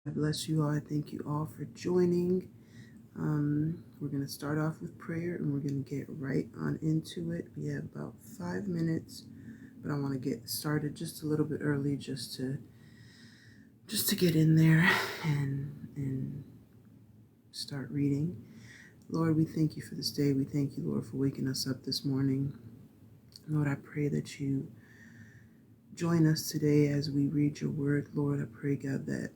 God bless you all. I thank you all for joining. We're going to start off with prayer and we're going to get right on into it. We have about 5 minutes, but I want to get started just a little bit early just to get in there and start reading. Lord, we thank you for this day. We thank you, Lord, for waking us up this morning. Lord, I pray that you join us today as we read your word. Lord, I pray, God, that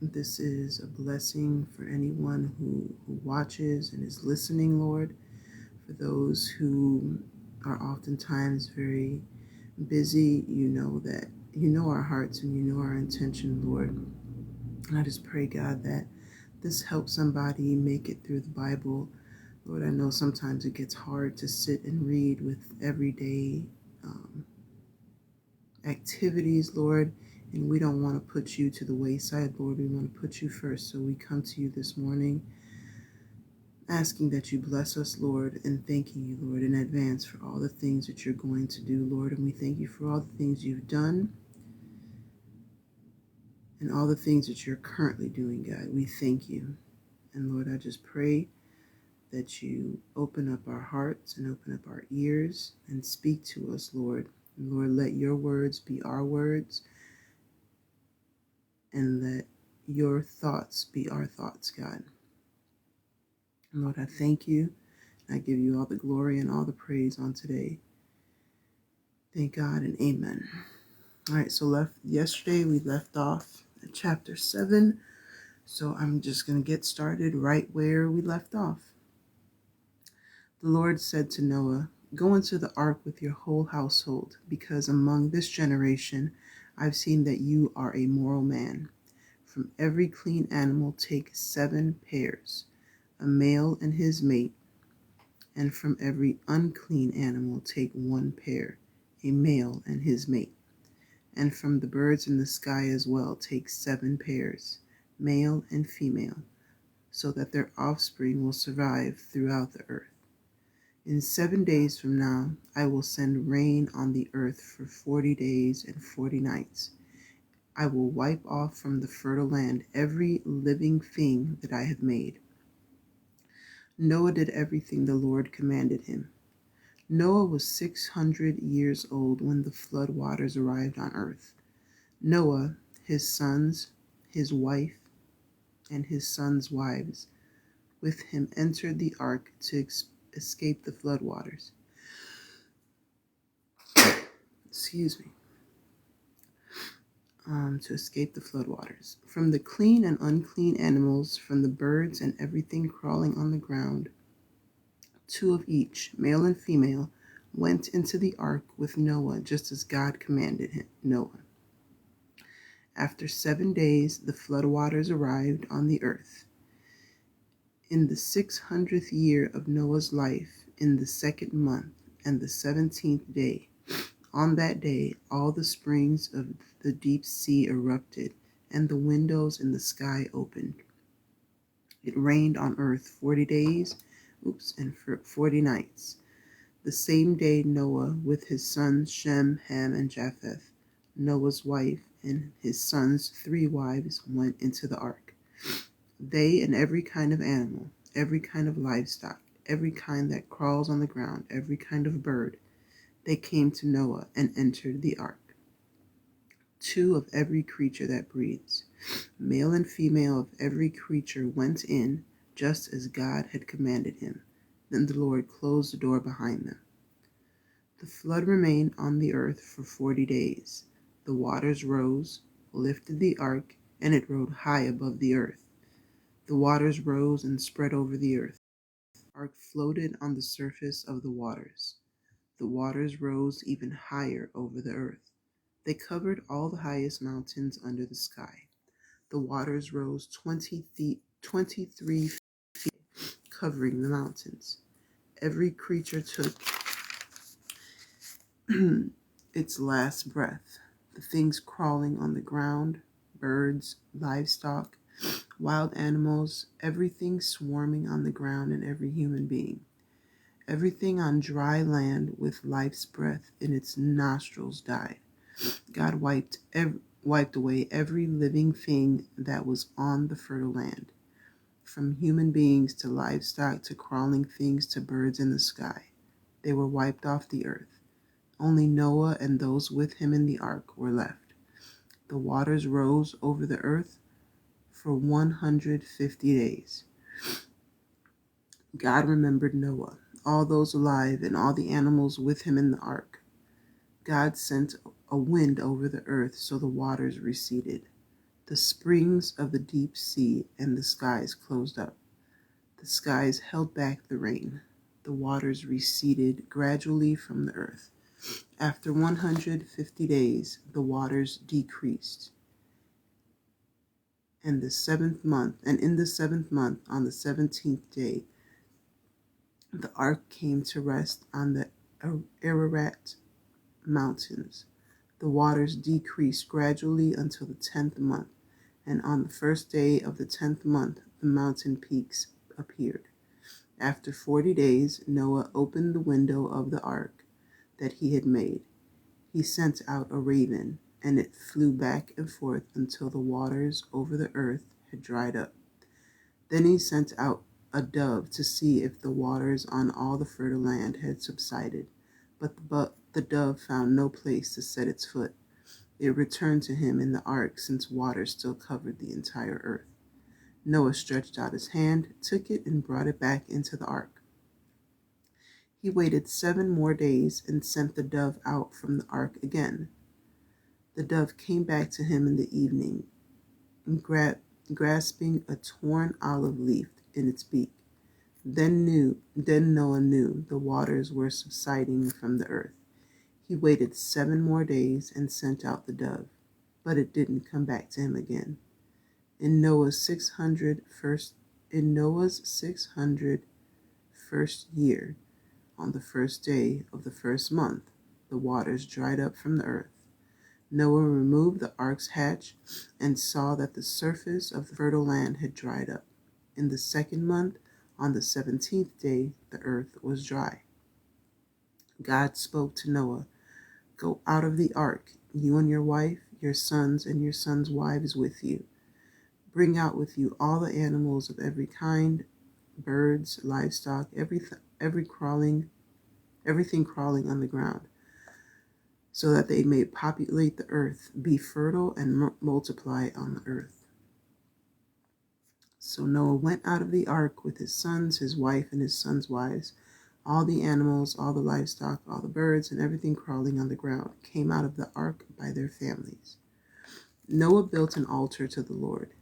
this is a blessing for anyone who watches and is listening, Lord. For those who are oftentimes very busy, you know our hearts and you know our intention, Lord. And I just pray, God, that this helps somebody make it through the Bible. Lord, I know sometimes it gets hard to sit and read with everyday activities, Lord, and we don't want to put you to the wayside, Lord. We want to put you first. So we come to you this morning asking that you bless us, Lord, and thanking you, Lord, in advance for all the things that you're going to do, Lord. And we thank you for all the things you've done and all the things that you're currently doing, God. We thank you. And Lord, I just pray that you open up our hearts and open up our ears and speak to us, Lord. And Lord, let your words be our words and let your thoughts be our thoughts, God. And Lord, I thank you. I give you all the glory and all the praise on today. Thank God and amen. All right, so yesterday we left off at chapter 7. So I'm just going to get started right where we left off. The Lord said to Noah, "Go into the ark with your whole household, because among this generation I've seen that you are a moral man. From every clean animal take 7 pairs, a male and his mate, and from every unclean animal take 1 pair, a male and his mate. And from the birds in the sky as well take 7 pairs, male and female, so that their offspring will survive throughout the earth. In 7 days from now, I will send rain on the earth for 40 days and 40 nights. I will wipe off from the fertile land every living thing that I have made." Noah did everything the Lord commanded him. Noah was 600 years old when the flood waters arrived on earth. Noah, his sons, his wife, and his sons' wives with him entered the ark to escape the flood waters. Excuse me. To escape the floodwaters. From the clean and unclean animals, from the birds and everything crawling on the ground, 2 of each, male and female, went into the ark with Noah, just as God commanded Noah. After 7 days, the floodwaters arrived on the earth. In the 600th year of Noah's life, in the 2nd month and the 17th day, on that day, all the springs of the deep sea erupted, and the windows in the sky opened. It rained on earth 40 days, and 40 nights. The same day Noah, with his sons Shem, Ham, and Japheth, Noah's wife, and his sons' 3 wives went into the ark. They and every kind of animal, every kind of livestock, every kind that crawls on the ground, every kind of bird, they came to Noah and entered the ark. 2 of every creature that breathes, male and female of every creature, went in, just as God had commanded him. Then the Lord closed the door behind them. The flood remained on the earth for 40 days. The waters rose, lifted the ark, and it rode high above the earth. The waters rose and spread over the earth. The ark floated on the surface of the waters. The waters rose even higher over the earth. They covered all the highest mountains under the sky. The waters rose 23 feet, covering the mountains. Every creature took its last breath. The things crawling on the ground, birds, livestock, wild animals, everything swarming on the ground, and every human being. Everything on dry land with life's breath in its nostrils died. God wiped wiped away every living thing that was on the fertile land, from human beings to livestock to crawling things to birds in the sky. They were wiped off the earth. Only Noah and those with him in the ark were left. The waters rose over the earth for 150 days. God remembered Noah, all those alive, and all the animals with him in the ark. God sent a wind over the earth, so the waters receded. The springs of the deep sea and the skies closed up. The skies held back the rain. The waters receded gradually from the earth. After 150 days, the waters decreased. And in the seventh month, on the 17th day, the ark came to rest on the Ararat mountains. The waters decreased gradually until the 10th month, and on the first day of the 10th month, the mountain peaks appeared. After 40 days, Noah opened the window of the ark that he had made. He sent out a raven, and it flew back and forth until the waters over the earth had dried up. Then he sent out a dove to see if the waters on all the fertile land had subsided. But the dove found no place to set its foot. It returned to him in the ark, since water still covered the entire earth. Noah stretched out his hand, took it, and brought it back into the ark. He waited 7 more days and sent the dove out from the ark again. The dove came back to him in the evening, grasping a torn olive leaf in its beak. Then Noah knew the waters were subsiding from the earth. He waited 7 more days and sent out the dove, but it didn't come back to him again. In Noah's 601st year, on the first day of the first month, the waters dried up from the earth. Noah removed the ark's hatch and saw that the surface of the fertile land had dried up. In the second month, on the 17th day, the earth was dry. God spoke to Noah, "Go out of the ark, you and your wife, your sons, and your sons' wives with you. Bring out with you all the animals of every kind, birds, livestock, everything crawling on the ground, so that they may populate the earth, be fertile, and multiply on the earth." So Noah went out of the ark with his sons, his wife, and his sons' wives. All the animals, all the livestock, all the birds, and everything crawling on the ground came out of the ark by their families. Noah built an altar to the Lord.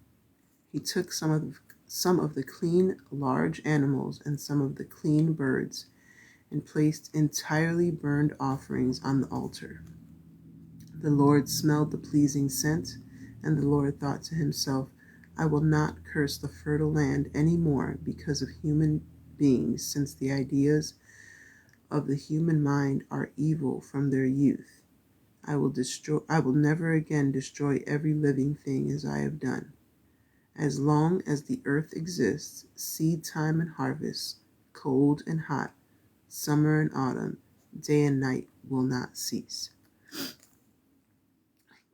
He took some of the clean, large animals and some of the clean birds and placed entirely burned offerings on the altar. The Lord smelled the pleasing scent, and the Lord thought to himself, "I will not curse the fertile land any more because of human beings, since the ideas of the human mind are evil from their youth. I will never again destroy every living thing as I have done. As long as the earth exists, seed time and harvest, cold and hot, summer and autumn, day and night will not cease."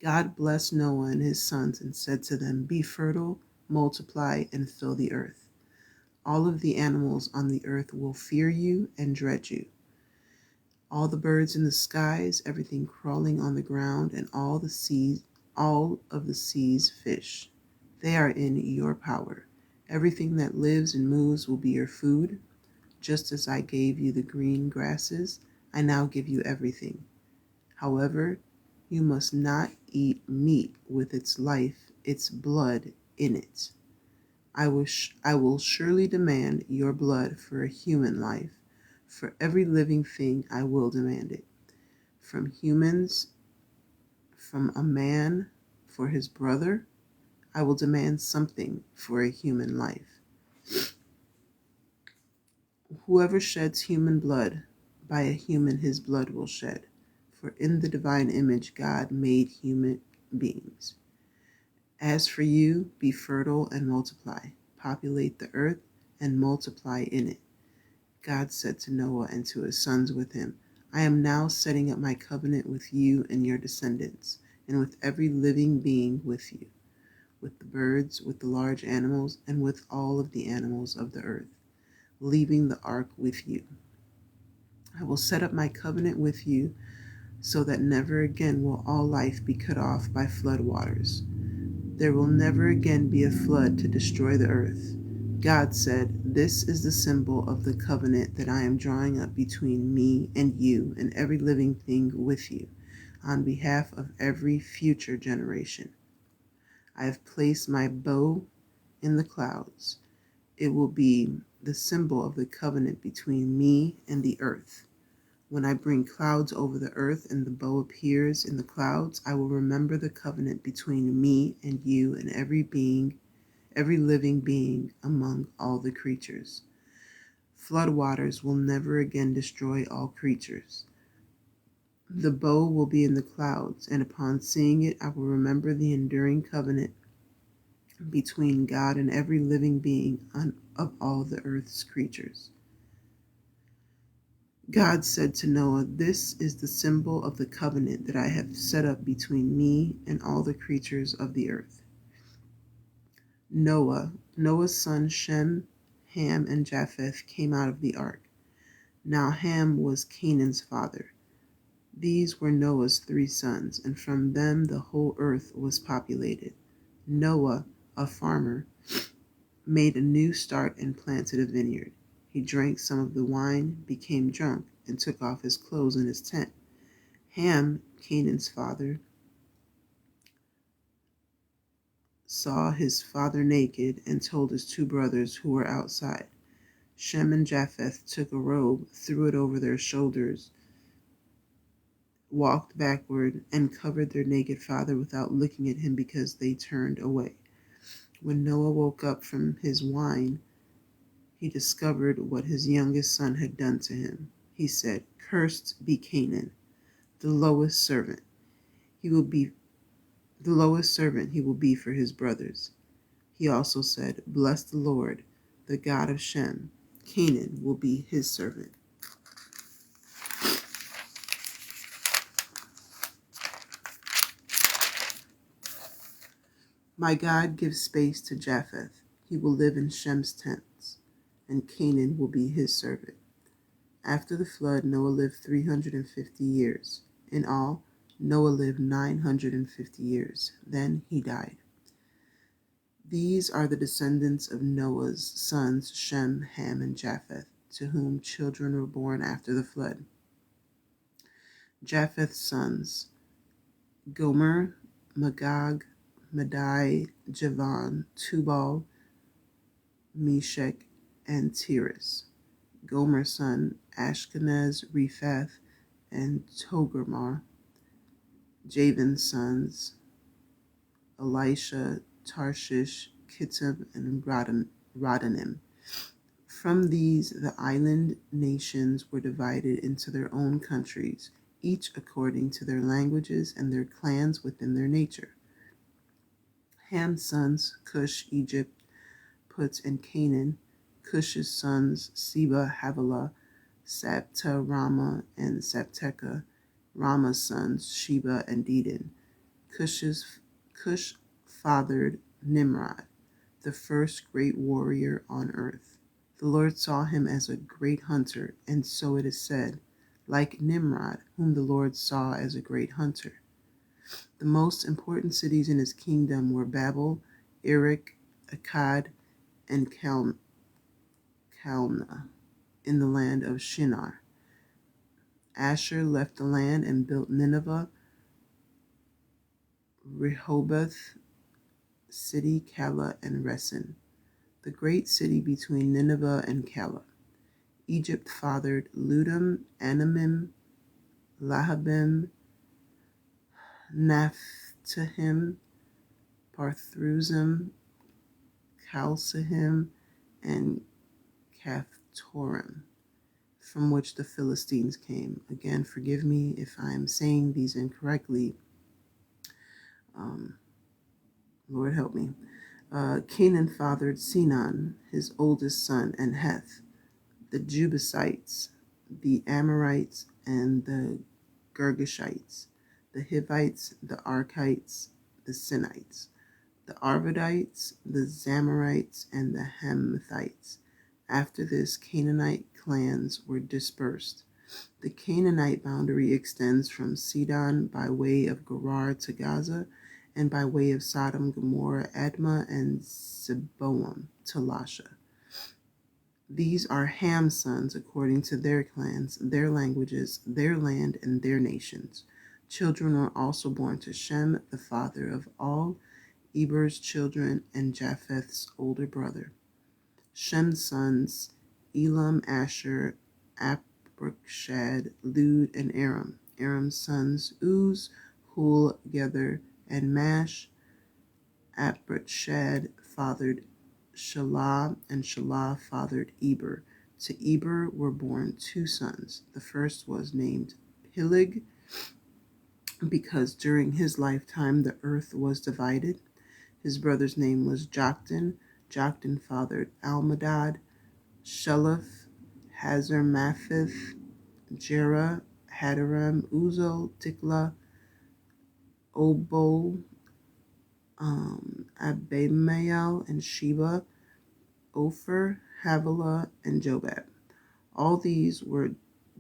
God blessed Noah and his sons and said to them, "Be fertile, multiply, and fill the earth. All of the animals on the earth will fear you and dread you. All the birds in the skies, everything crawling on the ground, and all of the sea's fish. They are in your power. Everything that lives and moves will be your food. Just as I gave you the green grasses, I now give you everything. However, you must not eat meat with its life, its blood in it. I will surely demand your blood for a human life. For every living thing I will demand it. From humans, from a man for his brother, I will demand something for a human life. Whoever sheds human blood, by a human his blood will shed. For in the divine image God made human beings. As for you, be fertile and multiply. Populate the earth and multiply in it." God said to Noah and to his sons with him, "I am now setting up my covenant with you and your descendants, and with every living being with you, with the birds, with the large animals, and with all of the animals of the earth, leaving the ark with you. I will set up my covenant with you so that never again will all life be cut off by flood waters. There will never again be a flood to destroy the earth. God said, "This is the symbol of the covenant that I am drawing up between me and you and every living thing with you, on behalf of every future generation. I have placed my bow in the clouds. It will be the symbol of the covenant between me and the earth. When I bring clouds over the earth and the bow appears in the clouds, I will remember the covenant between me and you and every living being among all the creatures. Flood waters will never again destroy all creatures. The bow will be in the clouds, and upon seeing it, I will remember the enduring covenant between God and every living being of all the earth's creatures." God said to Noah, "This is the symbol of the covenant that I have set up between me and all the creatures of the earth." Noah's sons Shem, Ham, and Japheth came out of the ark. Now Ham was Canaan's father. These were Noah's 3 sons, and from them the whole earth was populated. Noah, a farmer, made a new start and planted a vineyard. He drank some of the wine, became drunk, and took off his clothes in his tent. Ham, Canaan's father, saw his father naked and told his 2 brothers who were outside. Shem and Japheth took a robe, threw it over their shoulders, walked backward, and covered their naked father without looking at him because they turned away. When Noah woke up from his wine, he discovered what his youngest son had done to him. He said, "Cursed be Canaan, the lowest servant. He will be for his brothers." He also said, "Bless the Lord, the God of Shem. Canaan will be his servant." My God gives space to Japheth. He will live in Shem's tents, and Canaan will be his servant. After the flood, Noah lived 350 years. In all, Noah lived 950 years. Then he died. These are the descendants of Noah's sons, Shem, Ham, and Japheth, to whom children were born after the flood. Japheth's sons: Gomer, Magog, Madai, Javan, Tubal, Meshech, and Tiras. Gomer's son: Ashkenaz, Rephath, and Togarmah. Javan's sons: Elisha, Tarshish, Kittim, and Rodanim. From these, the island nations were divided into their own countries, each according to their languages and their clans within their nature. Ham's sons: Cush, Egypt, Put, and Canaan. Cush's sons: Seba, Havilah, Sabta, Rama, and Sabteca. Rama's sons: Sheba and Dedan. Cush fathered Nimrod, the first great warrior on earth. The Lord saw him as a great hunter, and so it is said, like Nimrod, whom the Lord saw as a great hunter. The most important cities in his kingdom were Babel, Erech, Akkad, and Calneh in the land of Shinar. Asher left the land and built Nineveh, Rehoboth city, Calah, and Resen, the great city between Nineveh and Calah. Egypt fathered Ludum, Anamim, Lahabim, Naphtahim, Parthruzim, Chalsahim, and Caphtorim, from which the Philistines came. Again, forgive me if I am saying these incorrectly. Lord help me. Canaan fathered Sinan, his oldest son, and Heth, the Jebusites, the Amorites, and the Girgashites. the Hivites, the Arkites, the Sinites, the Arvadites, the Zamorites, and the Hamathites. After this, Canaanite clans were dispersed. The Canaanite boundary extends from Sidon by way of Gerar to Gaza, and by way of Sodom, Gomorrah, Admah, and Zeboam to Lasha. These are Ham's sons according to their clans, their languages, their land, and their nations. Children were also born to Shem, the father of all Eber's children, and Japheth's older brother. Shem's sons, Elam, Asher, Arpachshad, Lud, and Aram. Aram's sons, Uz, Hul, Gether, and Mash. Arpachshad fathered Shelah, and Shelah fathered Eber. To Eber were born two sons. The first was named Peleg, because during his lifetime the earth was divided. His brother's name was Joktan. Joktan fathered Almadad, Sheleph, Hazarmapheth, Jerah, Hadaram, Uzal, Tikla, Obol, Abimael, and Sheba, Ophir, Havilah, and Jobab. All these were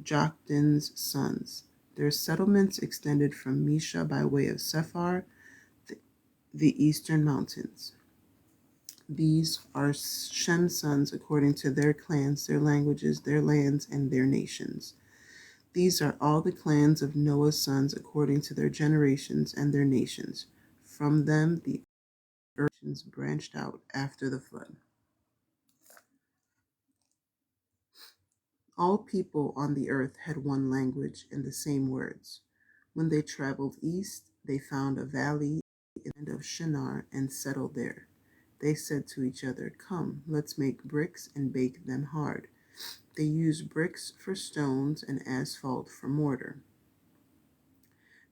Joktan's sons. Their settlements extended from Mesha by way of Sephar, the eastern mountains. These are Shem's sons according to their clans, their languages, their lands, and their nations. These are all the clans of Noah's sons according to their generations and their nations. From them the nations branched out after the flood. All people on the earth had one language and the same words. When they traveled east, they found a valley in the land of Shinar and settled there. They said to each other, "Come, let's make bricks and bake them hard." They used bricks for stones and asphalt for mortar.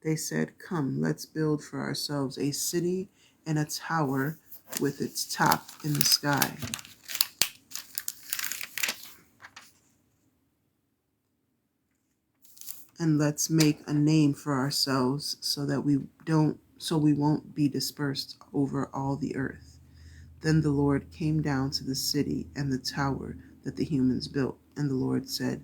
They said, "Come, let's build for ourselves a city and a tower with its top in the sky." And let's make a name for ourselves so we won't be dispersed over all the earth. Then the Lord came down to the city and the tower that the humans built, and the Lord said,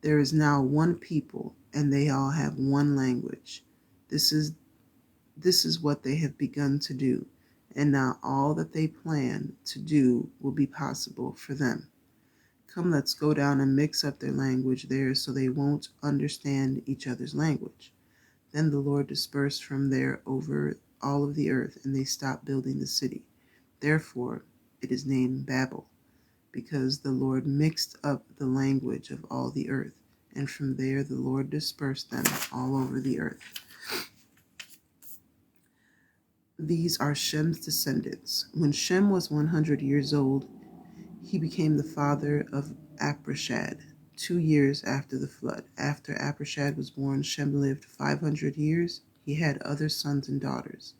"There is now one people, and they all have one language. This is what they have begun to do, and now all that they plan to do will be possible for them. Come, let's go down and mix up their language there so they won't understand each other's language." Then the Lord dispersed from there over all of the earth, and they stopped building the city. Therefore it is named Babel, because the Lord mixed up the language of all the earth, and from there the Lord dispersed them all over the earth. These are Shem's descendants. When Shem was 100 years old, he became the father of Arpachshad 2 years after the flood. After Arpachshad was born, Shem lived 500 years. He had other sons and daughters.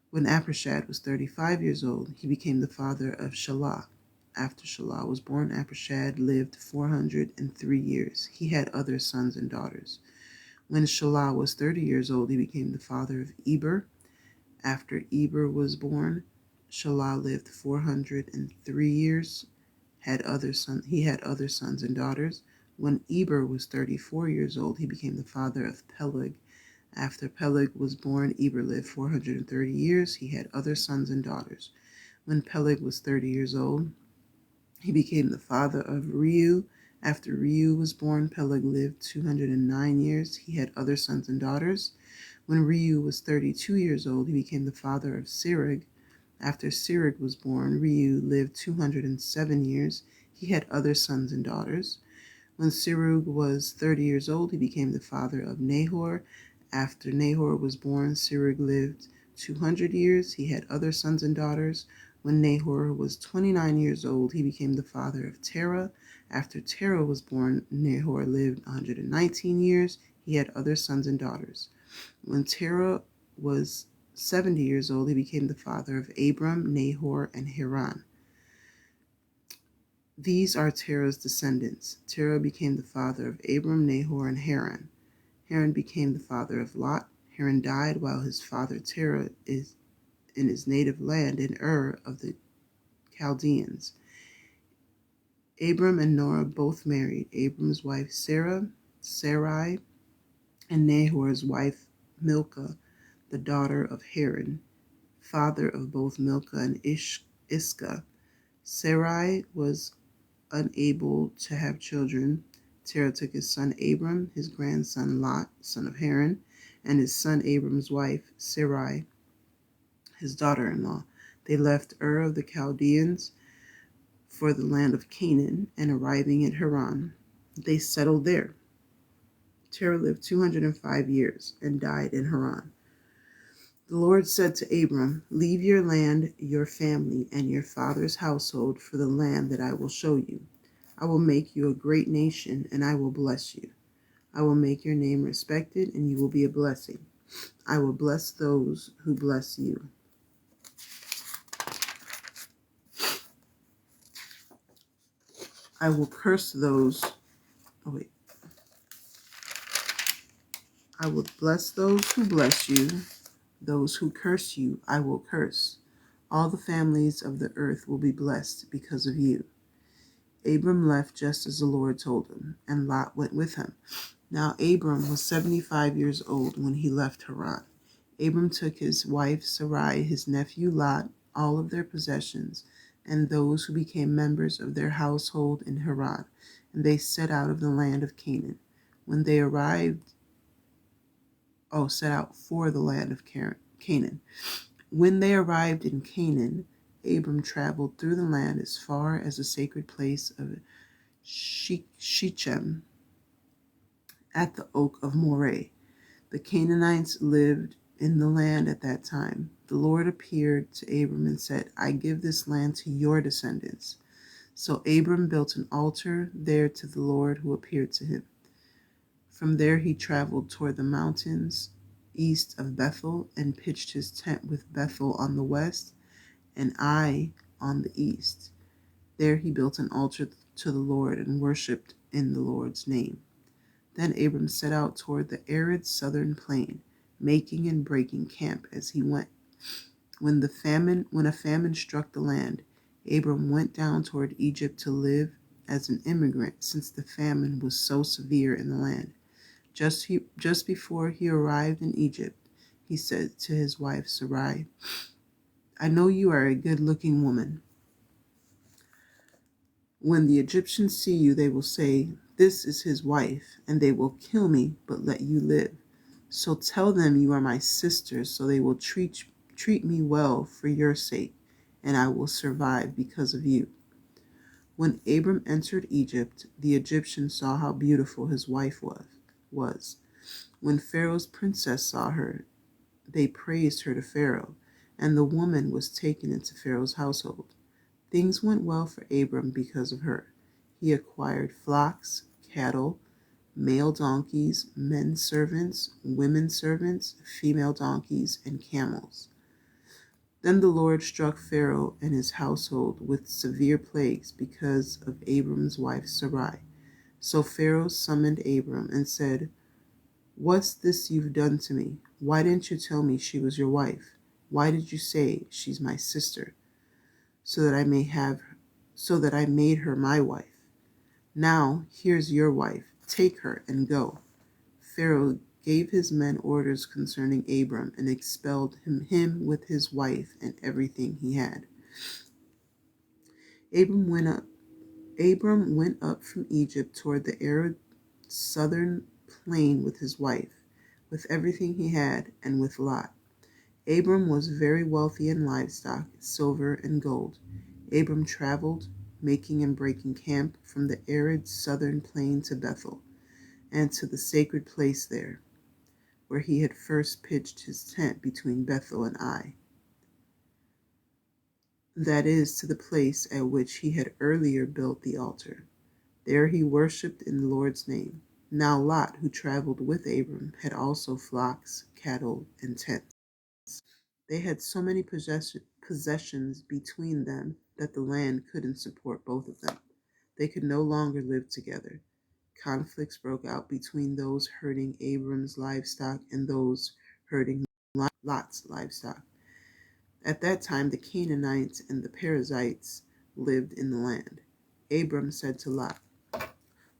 When Arpachshad was 35 years old, he became the father of Shelah. After Shelah was born, Arpachshad lived 403 years. He had other sons and daughters. When Shelah was 30 years old, he became the father of Eber. After Eber was born, Shelah lived 403 years. He had other sons and daughters. When Eber was 34 years old, he became the father of Peleg. After Peleg was born, Eber lived 430 years. He had other sons and daughters. When Peleg was 30 years old, he became the father of Reu. After Reu was born, Peleg lived 209 years. He had other sons and daughters. When Reu was 32 years old, he became the father of Serug. After Serug was born, Reu lived 207 years. He had other sons and daughters. When Serug was 30 years old, he became the father of Nahor. After Nahor was born, Serug lived 200 years. He had other sons and daughters. When Nahor was 29 years old, he became the father of Terah. After Terah was born, Nahor lived 119 years. He had other sons and daughters. When Terah was 70 years old, he became the father of Abram, Nahor, and Haran. These are Terah's descendants. Terah became the father of Abram, Nahor, and Haran. Haran became the father of Lot. Haran died while his father Terah is in his native land in Ur of the Chaldeans. Abram and Norah both married. Abram's wife Sarai, and Nahor's wife Milcah, the daughter of Haran, father of both Milcah and Iscah. Sarai was unable to have children. Terah took his son Abram, his grandson Lot, son of Haran, and his son Abram's wife Sarai, his daughter-in-law. They left Ur of the Chaldeans for the land of Canaan, and arriving at Haran, they settled there. Terah lived 205 years and died in Haran. The Lord said to Abram, "Leave your land, your family, and your father's household for the land that I will show you. I will make you a great nation, and I will bless you. I will make your name respected, and you will be a blessing. I will bless those who bless you. I will curse those. Oh, wait. I will bless those who bless you. Those who curse you, I will curse. All the families of the earth will be blessed because of you." Abram left just as the Lord told him, and Lot went with him. Now Abram was 75 years old when he left Haran. Abram took his wife Sarai, his nephew Lot, all of their possessions, and those who became members of their household in Haran, and they set out of the land of Canaan. When they set out for the land of Canaan. When they arrived in Canaan, Abram traveled through the land as far as the sacred place of Shechem at the oak of Moreh. The Canaanites lived in the land at that time. The Lord appeared to Abram and said, "I give this land to your descendants." So Abram built an altar there to the Lord who appeared to him. From there he traveled toward the mountains east of Bethel and pitched his tent with Bethel on the west and Ai on the east. There he built an altar to the Lord and worshipped in the Lord's name. Then Abram set out toward the arid southern plain, making and breaking camp as he went. When a famine struck the land, Abram went down toward Egypt to live as an immigrant, since the famine was so severe in the land. Just before he arrived in Egypt, he said to his wife Sarai, "I know you are a good-looking woman. When the Egyptians see you, they will say, 'This is his wife,' and they will kill me but let you live. So tell them you are my sister, so they will treat me well for your sake, and I will survive because of you." When Abram entered Egypt, the Egyptians saw how beautiful his wife was. When Pharaoh's princess saw her, they praised her to Pharaoh, and the woman was taken into Pharaoh's household. Things went well for Abram because of her. He acquired flocks, cattle, male donkeys, men servants, women servants, female donkeys, and camels. Then the Lord struck Pharaoh and his household with severe plagues because of Abram's wife Sarai. So Pharaoh summoned Abram and said, "What's this you've done to me? Why didn't you tell me she was your wife? Why did you say she's my sister, so that I made her my wife? Now here's your wife. Take her and go." Pharaoh gave his men orders concerning Abram and expelled him with his wife and everything he had. Abram went up from Egypt toward the arid southern plain with his wife, with everything he had, and with Lot. Abram was very wealthy in livestock, silver, and gold. Abram traveled, making and breaking camp from the arid southern plain to Bethel, and to the sacred place there, where he had first pitched his tent between Bethel and Ai. That is, to the place at which he had earlier built the altar. There he worshipped in the Lord's name. Now Lot, who traveled with Abram, had also flocks, cattle, and tents. They had so many possessions between them that the land couldn't support both of them. They could no longer live together. Conflicts broke out between those herding Abram's livestock and those herding Lot's livestock. At that time, the Canaanites and the Perizzites lived in the land. Abram said to Lot,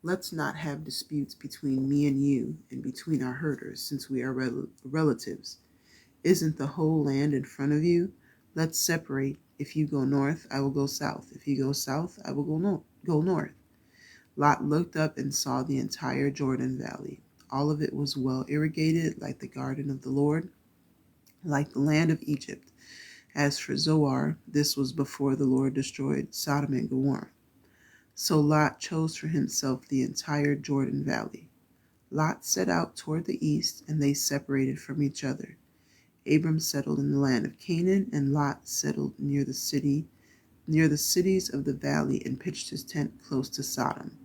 "Let's not have disputes between me and you and between our herders, since we are relatives. Isn't the whole land in front of you? Let's separate. If you go north, I will go south. If you go south, I will go north." Lot looked up and saw the entire Jordan Valley. All of it was well irrigated, like the garden of the Lord, like the land of Egypt. As for Zoar, this was before the Lord destroyed Sodom and Gomorrah. So Lot chose for himself the entire Jordan Valley. Lot set out toward the east, and they separated from each other. Abram settled in the land of Canaan, and Lot settled near the cities of the valley, and pitched his tent close to Sodom.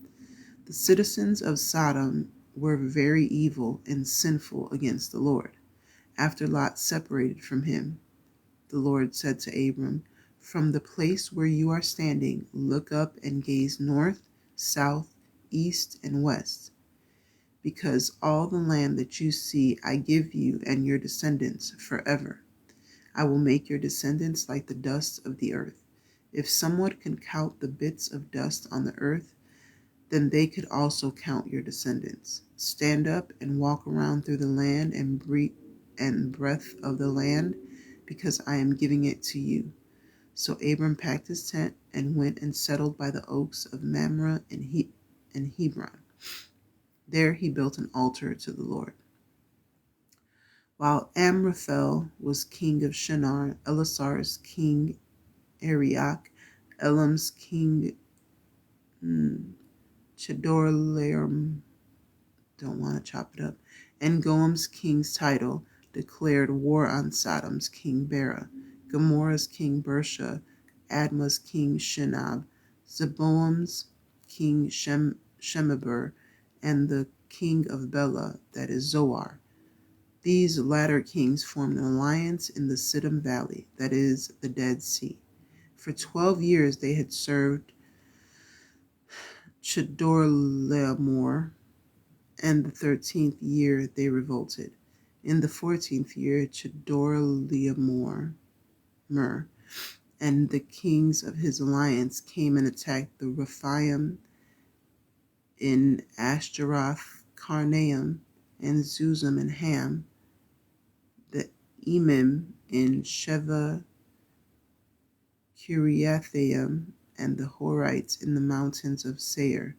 The citizens of Sodom were very evil and sinful against the Lord. After Lot separated from him, the Lord said to Abram, "From the place where you are standing, look up and gaze north, south, east, and west, because all the land that you see I give you and your descendants forever. I will make your descendants like the dust of the earth. If someone can count the bits of dust on the earth, then they could also count your descendants. Stand up and walk around through the land and breadth of the land, because I am giving it to you." So Abram packed his tent and went and settled by the oaks of Mamre and Hebron. There he built an altar to the Lord. While Amraphel was king of Shinar, Elasar's king Arioch, Elam's king Chedorlaomer, don't want to chop it up, and Goam's king's title declared war on Sodom's king Bera, Gomorrah's king Bersha, Adma's king Shinab, Zeboam's king Shemeber, and the king of Bela, that is Zoar. These latter kings formed an alliance in the Siddim Valley, that is the Dead Sea. For 12 years they had served Chedorlaomer, and the 13th year they revolted. In the 14th year, Chedorlaomer and the kings of his alliance came and attacked the Rephaim in Ashtaroth, Karnaim, and Zuzim and Ham, the Emim in Sheva, Kiriathaim, and the Horites in the mountains of Seir,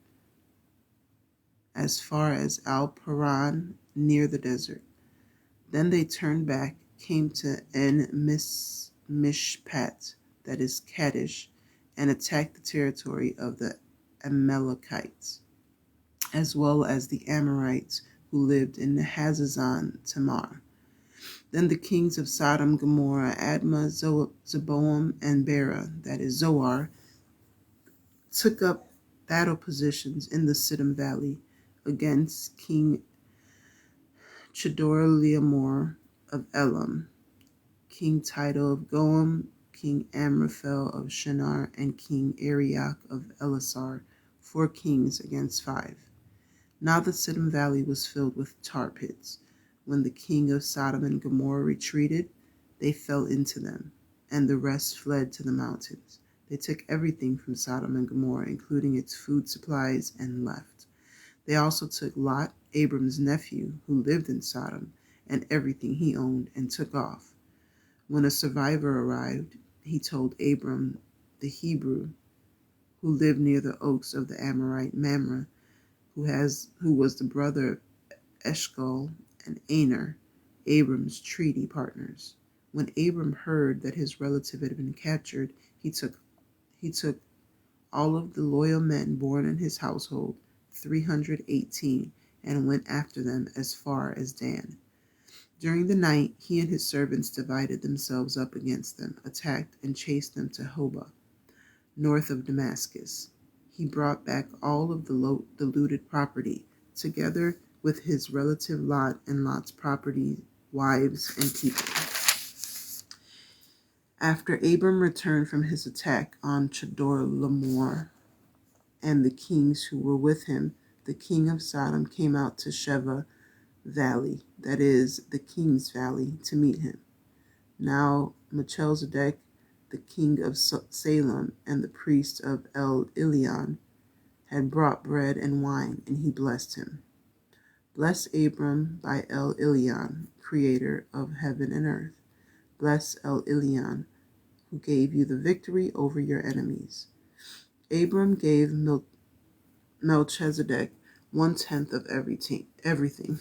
as far as Al-Paran near the desert. Then they turned back, came to En-Mishpat, that is Katch, and attacked the territory of the Amalekites, as well as the Amorites who lived in Hazazon Tamar. Then the kings of Sodom, Gomorrah, Admah, Zeboam, and Bera, that is Zoar, took up battle positions in the Siddim Valley against King Chedorlaomer of Elam, King Tidal of Goam, King Amraphel of Shinar, and King Arioch of Elasar, 4 kings against 5. Now the Siddim Valley was filled with tar pits. When the king of Sodom and Gomorrah retreated, they fell into them, and the rest fled to the mountains. They took everything from Sodom and Gomorrah, including its food supplies, and left. They also took Lot, Abram's nephew, who lived in Sodom, and everything he owned, and took off. When a survivor arrived, he told Abram the Hebrew, who lived near the oaks of the Amorite Mamre, who was the brother of Eshcol and Aner, Abram's treaty partners. When Abram heard that his relative had been captured, he took all of the loyal men born in his household, 318, and went after them as far as Dan. During the night, he and his servants divided themselves up against them, attacked and chased them to Hobah, north of Damascus. He brought back all of the looted property, together with his relative Lot and Lot's property, wives, and people. After Abram returned from his attack on Chedorlaomer and the kings who were with him, the king of Sodom, came out to Sheva Valley, that is, the King's Valley, to meet him. Now Melchizedek, the king of Salem, and the priest of El Elyon, had brought bread and wine, and he blessed him. Bless Abram by El Elyon, creator of heaven and earth. Bless El Elyon, who gave you the victory over your enemies. Abram gave Melchizedek 1/10 of everything,